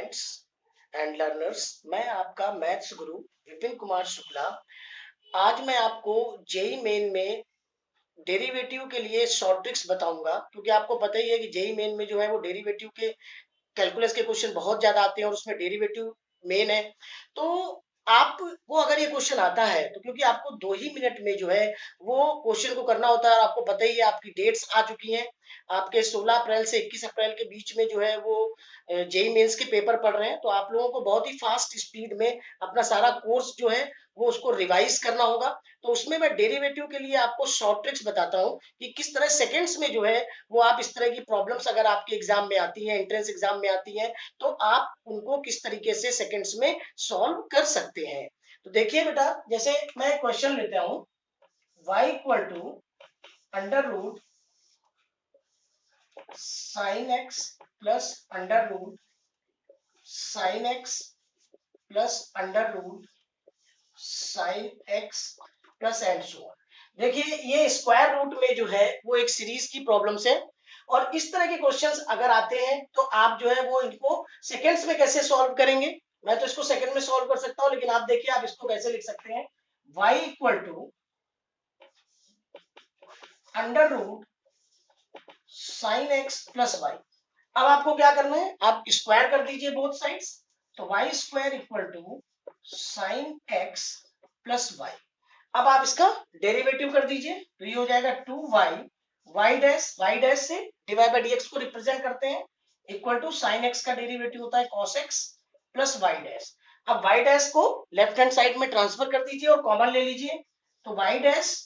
Students and learners, मैं आपका maths गुरु विपिन कुमार शुक्ला। आज मैं आपको जेई मेन में डेरिवेटिव के लिए शॉर्ट ट्रिक्स बताऊंगा, क्योंकि आपको पता ही है कि जेई मेन में जो है वो डेरिवेटिव के कैलकुलस के क्वेश्चन बहुत ज्यादा आते हैं और उसमें डेरिवेटिव मेन है। तो आपको अगर ये क्वेश्चन आता है तो क्योंकि आपको 2 ही मिनट में जो है वो क्वेश्चन को करना होता है, और आपको पता ही है आपकी डेट्स आ चुकी हैं। आपके 16 अप्रैल से 21 अप्रैल के बीच में जो है वो जेई मेंस के पेपर पढ़ रहे हैं, तो आप लोगों को बहुत ही फास्ट स्पीड में अपना सारा कोर्स जो है वो उसको रिवाइज करना होगा। तो उसमें मैं डेरिवेटिव के लिए आपको शॉर्ट ट्रिक्स बताता हूँ कि किस तरह सेकंड्स में जो है वो आप इस तरह की प्रॉब्लम्स अगर आपके एग्जाम में आती हैं, एंट्रेंस एग्जाम में आती हैं, तो आप उनको किस तरीके से सेकंड्स में सॉल्व कर सकते हैं। तो देखिए बेटा, जैसे मैं क्वेश्चन लेता हूँ, y equal to under root sine x plus under root sine x plus under root sine x plus and so on. देखिए, ये स्क्वायर रूट में जो है वो एक सीरीज की प्रॉब्लम्स है, और इस तरह के क्वेश्चंस अगर आते हैं तो आप जो है वो इनको सेकंड्स में कैसे सॉल्व करेंगे। मैं तो इसको सेकंड में सॉल्व कर सकता हूं, लेकिन आप देखिए आप इसको कैसे लिख सकते हैं, y equal to under root sine x plus y. अब आपको क्या करना है, आप स्क्वायर कर दीजिए बोथ साइड्स, तो y square equal to sine x plus y. अब आप इसका डेरिवेटिव कर दीजिए, तो ये हो जाएगा 2y वाई डैश से डिवाइड बाई dx को रिप्रेजेंट करते हैं, इक्वल टू साइन एक्स का डेरिवेटिव होता है cos x plus y dash. अब वाई डैश को लेफ्ट हैंड साइड में ट्रांसफर कर दीजिए और कॉमन ले लीजिए, तो वाई डैश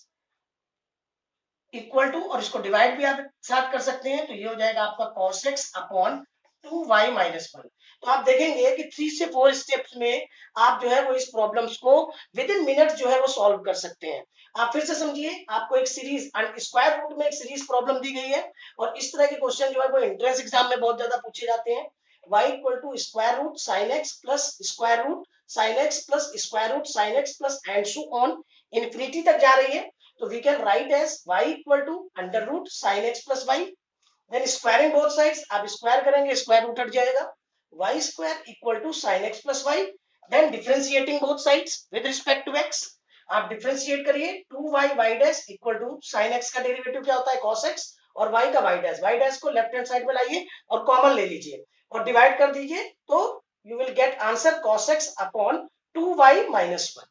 इक्वल टू, और इसको डिवाइड भी आप साथ कर सकते हैं, तो ये हो जाएगा आपका cos x upon 2y minus 1। तो आप देखेंगे कि 3 से 4 स्टेप्स में आप जो है वो इस प्रॉब्लम्स को विद इन मिनट जो है वो सॉल्व कर सकते हैं। आप फिर से समझिए, आपको एक सीरीज स्क्वायर रूट में एक सीरीज प्रॉब्लम दी गई है, और इस तरह के क्वेश्चन जो है वो एंट्रेंस एग्जाम में बहुत ज्यादा पूछे जाते हैं। y equal to square root sine x plus square root sine x plus square root sine x plus and so on, infinity तक जा रही है। तो we can write as y equal to under root sin x plus y, then squaring both sides, आप square करेंगे square root हट जाएगा, y square equal to sin x plus y, then differentiating both sides with respect to x, आप differentiate करिए, 2y y dash equal to sin x का derivative क्या होता है cos x, और y का y dash को लेफ्ट हैंड साइड में लाइए और कॉमन ले लीजिए और डिवाइड कर दीजिए, तो you will get answer cos x upon 2y minus 1।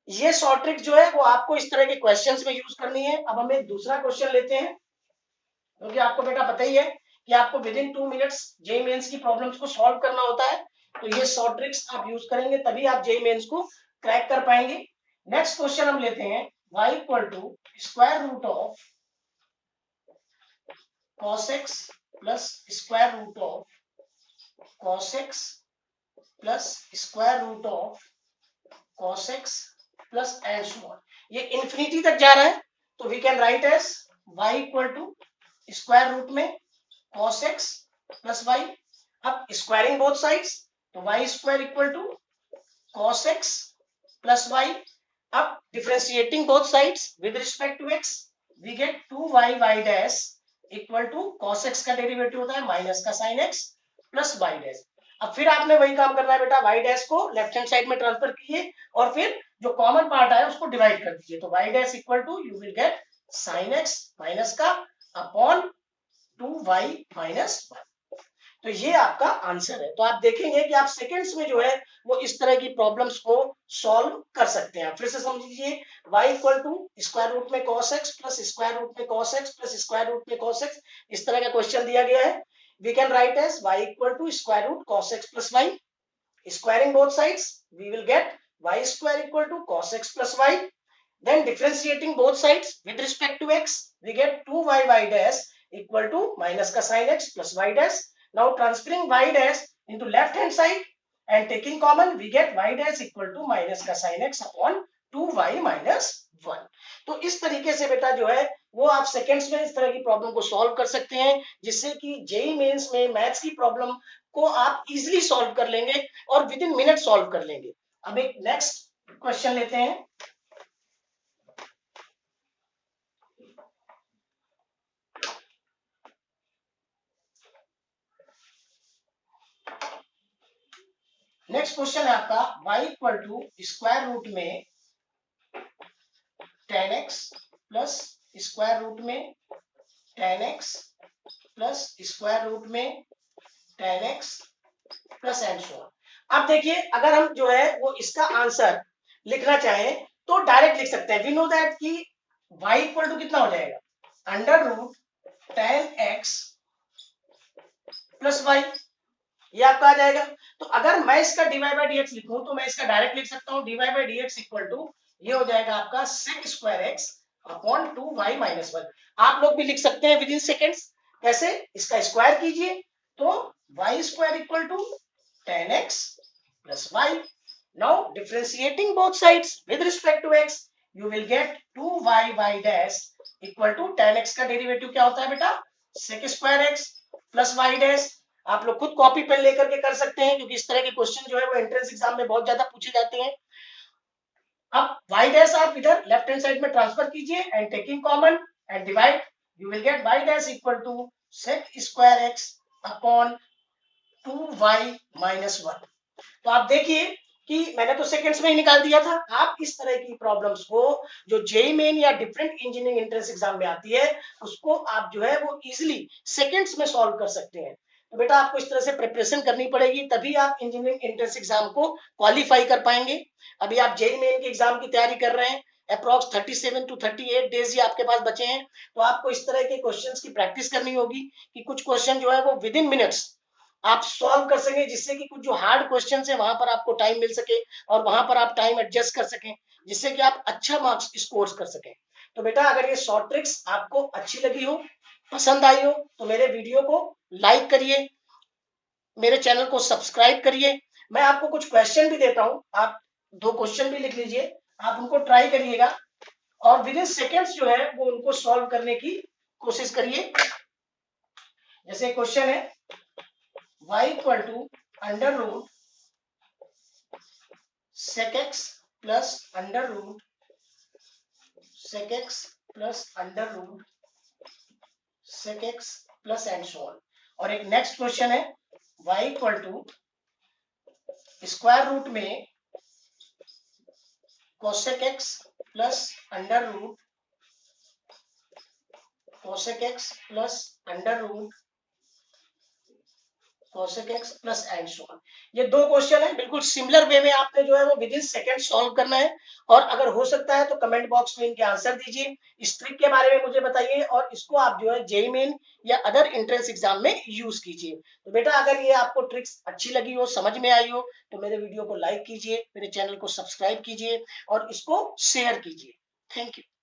ये शॉर्ट ट्रिक जो है वो आपको इस तरह के क्वेश्चंस में यूज करनी है। अब हम एक दूसरा क्वेश्चन लेते हैं, क्योंकि आपको बेटा पता ही है कि आपको within 2 minutes JEE mains की प्रॉब्लम्स को सॉल्व करना होता है, तो ये शॉर्ट ट्रिक्स आप यूज करेंगे तभी आप जेई मेंस को क्रैक कर पाएंगे। नेक्स्ट क्वेश्चन हम लेते हैं, y equal to square root of cos x plus square root of cos x plus square root of cos x plus and so on. ये इंफिनिटी तक जा रहा है, तो we can write as y equal to square root में cos x plus y। अब squaring both sides, तो y square equal to cos x plus y। अब differentiating both sides with respect to x, we get 2y y dash equal to cos x का derivative होता है minus का sin x plus y dash. अब फिर आपने वही काम करना है बेटा, y डैश को लेफ्ट हैंड साइड में ट्रांसफर कीजिए और फिर जो कॉमन पार्ट आया उसको डिवाइड कर दीजिए, तो y dash equal to you will get sin x minus का अपॉन 2y माइनस 1। तो ये आपका आंसर है। तो आप देखेंगे कि आप सेकंड्स में जो है वो इस तरह की प्रॉब्लम्स को सॉल्व कर सकते हैं। फिर से समझ लीजिए, y equal to square root में cos x plus square root में cos x plus square root में cos x, इस तरह का क्वेश्चन दिया गया है। We can write as y equal to square root cos x plus y, squaring both sides we will get y square equal to cos x plus y, then differentiating both sides with respect to x, we get 2y y dash equal to minus ka sin x plus y dash. Now transferring y dash into left hand side and taking common, we get y dash equal to minus का sin x upon 2y minus 1। तो इस तरीके से बेटा जो है वो आप सेकंड्स में इस तरह की प्रॉब्लम को सॉल्व कर सकते हैं, जिससे कि जेई मेंस में मैथ्स की प्रॉब्लम को आप इजीली सॉल्व कर लेंगे और विद इन मिनट सॉल्व कर लेंगे। अब एक नेक्स्ट क्वेश्चन लेते हैं, नेक्स्ट क्वेश्चन है आपका y equal to square root में 10x प्लस स्क्वायर रूट में 10x प्लस स्क्वायर रूट में 10x plus and so on. अब देखिए अगर हम जो है वो इसका आंसर लिखना चाहें तो डायरेक्ट लिख सकते हैं। वी नो दैट कि y इक्वल टू कितना हो जाएगा under root 10x plus Y, ये आपका आ जाएगा। तो अगर मैं इसका dy बाई डी एक्स लिखूं तो मैं इसका डायरेक्ट लिख सकता हूं dy by d x equal to ये हो जाएगा आपका sec square x upon 2y minus 1। आप लोग भी लिख सकते हैं विद इन सेकेंड्स। कैसे? इसका स्क्वायर कीजिए तो y square equal to 10x plus y। Now differentiating both sides with respect to x you will get 2y dash equal to 10x का डेरिवेटिव क्या होता है बेटा sec square x plus y dash. आप लोग खुद कॉपी पेन लेकर के कर सकते हैं क्योंकि इस तरह के क्वेश्चन जो है वो एंट्रेंस एग्जाम में बहुत ज्यादा पूछे जाते हैं। अब y डैश आप इधर लेफ्ट हैंड साइड में ट्रांसफर कीजिए and taking common and divide you will get y dash equal to sec square x upon 2y minus 1। तो आप देखिए कि मैंने तो सेकंड्स में ही निकाल दिया था। आप इस तरह की प्रॉब्लम्स को जो जेईई मेन या डिफरेंट इंजीनियरिंग एंट्रेंस एग्जाम में आती है उसको आप जो है वो इजीली सेकंड्स में सॉल्व कर सकते हैं। तो बेटा आपको इस तरह से प्रिपरेशन करनी पड़ेगी तभी आप इंजीनियरिंग एंट्रेंस एग्जाम को क्वालिफाई कर पाएंगे। अभी आप जेईई मेन के एग्जाम की तैयारी कर रहे हैं, अप्रॉक्स 37 टू 38 डेज ही आपके पास बचे हैं। तो आपको इस तरह के क्वेश्चंस की प्रैक्टिस करनी होगी कि कुछ क्वेश्चन जो है वो विद इन मिनट्स आप सॉल्व कर सकें, जिससे कि कुछ जो हार्ड क्वेश्चन है वहां पर आपको टाइम मिल सके और वहां पर आप टाइम एडजस्ट कर सकें, जिससे कि आप अच्छा मार्क्स स्कोर कर सकें। तो बेटा अगर ये शॉर्ट ट्रिक्स आपको अच्छी लगी हो, पसंद आई हो तो मेरे वीडियो को लाइक करिए, मेरे चैनल को सब्सक्राइब करिए। मैं आपको कुछ क्वेश्चन भी देता हूं, आप 2 क्वेश्चन भी लिख लीजिए, आप उनको ट्राई करिएगा और विद इन सेकेंड्स जो है वो उनको सॉल्व करने की कोशिश करिए। जैसे क्वेश्चन है y equal to under root sec x plus under root sec x plus under root sec x plus and so on. और एक नेक्स्ट क्वेश्चन है y equal to square root में cosec x plus under root cosec x plus under root cosec x plus and so on. ये 2 question है, बिल्कुल similar way में आपने जो है वो विद इन सेकंड सॉल्व करना है। और अगर हो सकता है तो कमेंट बॉक्स में इनके आंसर दीजिए, इस ट्रिक के बारे में मुझे बताइए और इसको आप जो है जेईई मेन या अदर एंट्रेंस एग्जाम में यूज कीजिए। तो बेटा अगर ये आपको ट्रिक्स अच्छी लगी हो, समझ में आई हो तो मेरे वीडियो को लाइक कीजिए, मेरे चैनल को सब्सक्राइब कीजिए और इसको शेयर कीजिए। Thank you.